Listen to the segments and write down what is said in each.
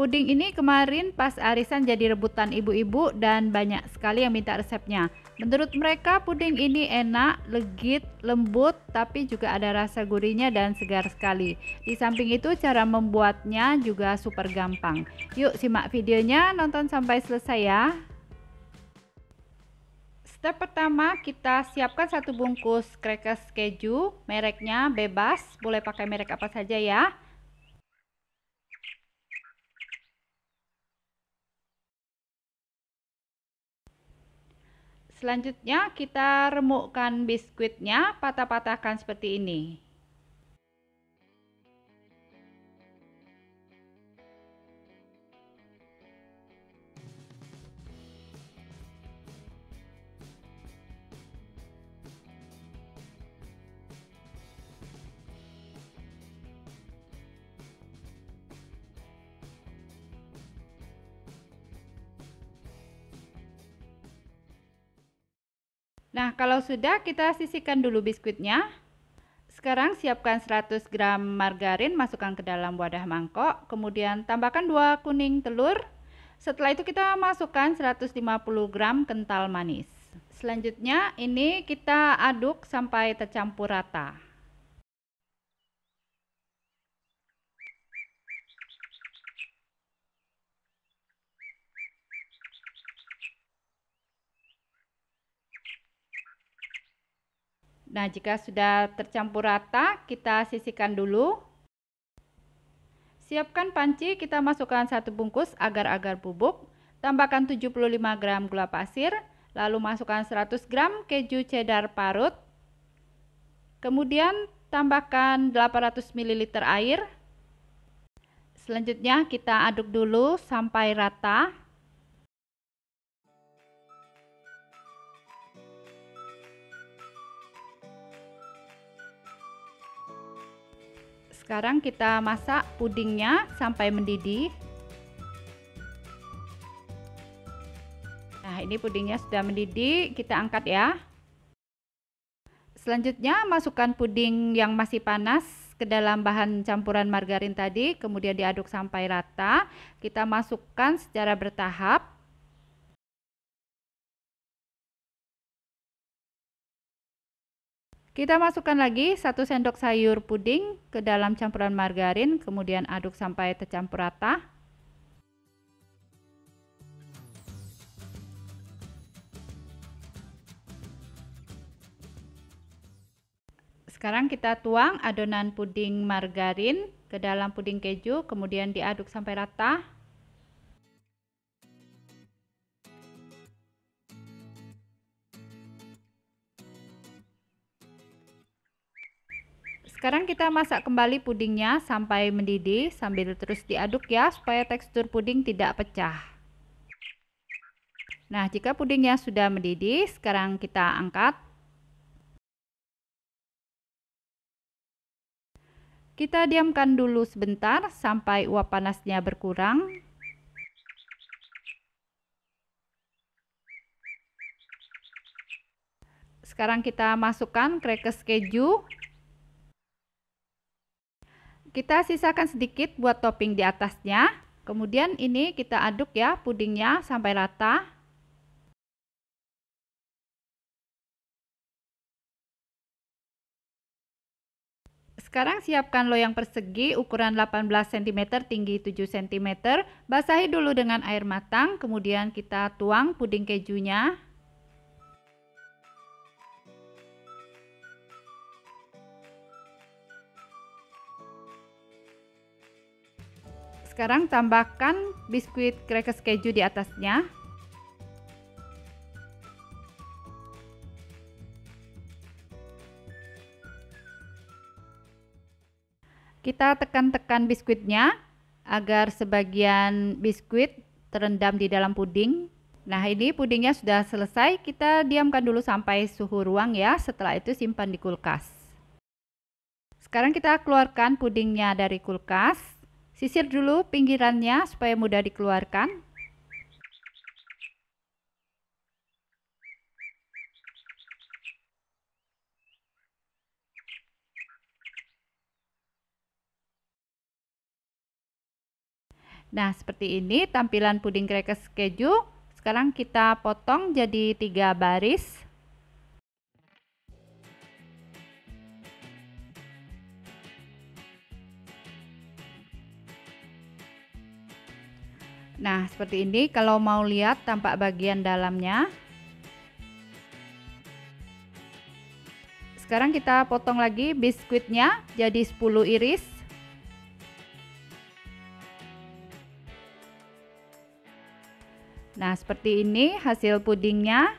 Puding ini kemarin pas arisan jadi rebutan ibu-ibu dan banyak sekali yang minta resepnya. Menurut mereka puding ini enak, legit, lembut, tapi juga ada rasa gurihnya dan segar sekali. Di samping itu cara membuatnya juga super gampang. Yuk simak videonya, nonton sampai selesai ya. Step pertama, kita siapkan 1 bungkus crackers keju, mereknya bebas, boleh pakai merek apa saja ya. Selanjutnya kita remukkan biskuitnya, patah-patahkan seperti ini. Nah, kalau sudah, kita sisihkan dulu biskuitnya. Sekarang siapkan 100 gram margarin, masukkan ke dalam wadah mangkok, kemudian tambahkan 2 kuning telur. Setelah itu kita masukkan 150 gram kental manis. Selanjutnya ini kita aduk sampai tercampur rata. Nah, jika sudah tercampur rata, kita sisihkan dulu. Siapkan panci, kita masukkan 1 bungkus agar-agar bubuk, tambahkan 75 gram gula pasir, lalu masukkan 100 gram keju cheddar parut, kemudian tambahkan 800 ml air. Selanjutnya kita aduk dulu sampai rata. Sekarang kita masak pudingnya sampai mendidih. Nah, ini pudingnya sudah mendidih, kita angkat ya. Selanjutnya masukkan puding yang masih panas ke dalam bahan campuran margarin tadi, kemudian diaduk sampai rata. Kita masukkan secara bertahap. Kita masukkan lagi 1 sendok sayur puding ke dalam campuran margarin, kemudian aduk sampai tercampur rata. Sekarang kita tuang adonan puding margarin ke dalam puding keju, kemudian diaduk sampai rata. Sekarang kita masak kembali pudingnya sampai mendidih sambil terus diaduk ya, supaya tekstur puding tidak pecah. Nah, jika pudingnya sudah mendidih, sekarang kita angkat. Kita diamkan dulu sebentar sampai uap panasnya berkurang. Sekarang kita masukkan crackers keju. Kita sisakan sedikit buat topping di atasnya. Kemudian ini kita aduk ya pudingnya sampai rata. Sekarang siapkan loyang persegi ukuran 18 cm, tinggi 7 cm. Basahi dulu dengan air matang, kemudian kita tuang puding kejunya. Sekarang tambahkan biskuit crackers keju di atasnya. Kita tekan-tekan biskuitnya agar sebagian biskuit terendam di dalam puding. Nah, ini pudingnya sudah selesai. Kita diamkan dulu sampai suhu ruang ya. Setelah itu simpan di kulkas. Sekarang kita keluarkan pudingnya dari kulkas. Sisir dulu pinggirannya supaya mudah dikeluarkan. Nah, seperti ini tampilan puding crackers keju. Sekarang kita potong jadi 3 baris. Nah, seperti ini kalau mau lihat tampak bagian dalamnya. Sekarang kita potong lagi biskuitnya jadi 10 iris. Nah, seperti ini hasil pudingnya.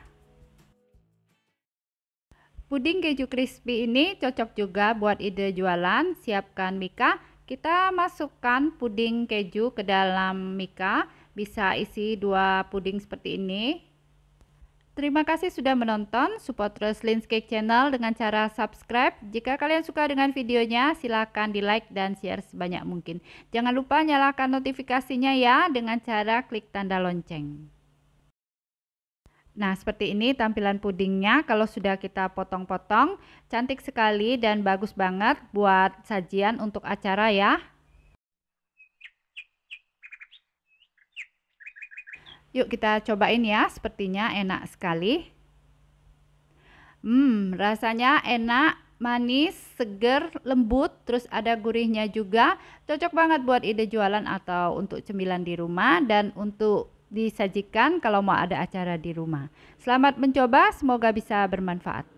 Puding keju crispy ini cocok juga buat ide jualan. Siapkan mika. Kita masukkan puding keju ke dalam mika, bisa isi 2 puding seperti ini. Terima kasih sudah menonton, support terus Lynn's Cake Channel dengan cara subscribe. Jika kalian suka dengan videonya, silakan di like dan share sebanyak mungkin. Jangan lupa nyalakan notifikasinya ya dengan cara klik tanda lonceng. Nah, seperti ini tampilan pudingnya kalau sudah kita potong-potong. Cantik sekali dan bagus banget buat sajian untuk acara ya. Yuk kita cobain ya, sepertinya enak sekali. Rasanya enak, manis, seger, lembut, terus ada gurihnya juga. Cocok banget buat ide jualan atau untuk cemilan di rumah dan untuk disajikan kalau mau ada acara di rumah. Selamat mencoba, semoga bisa bermanfaat.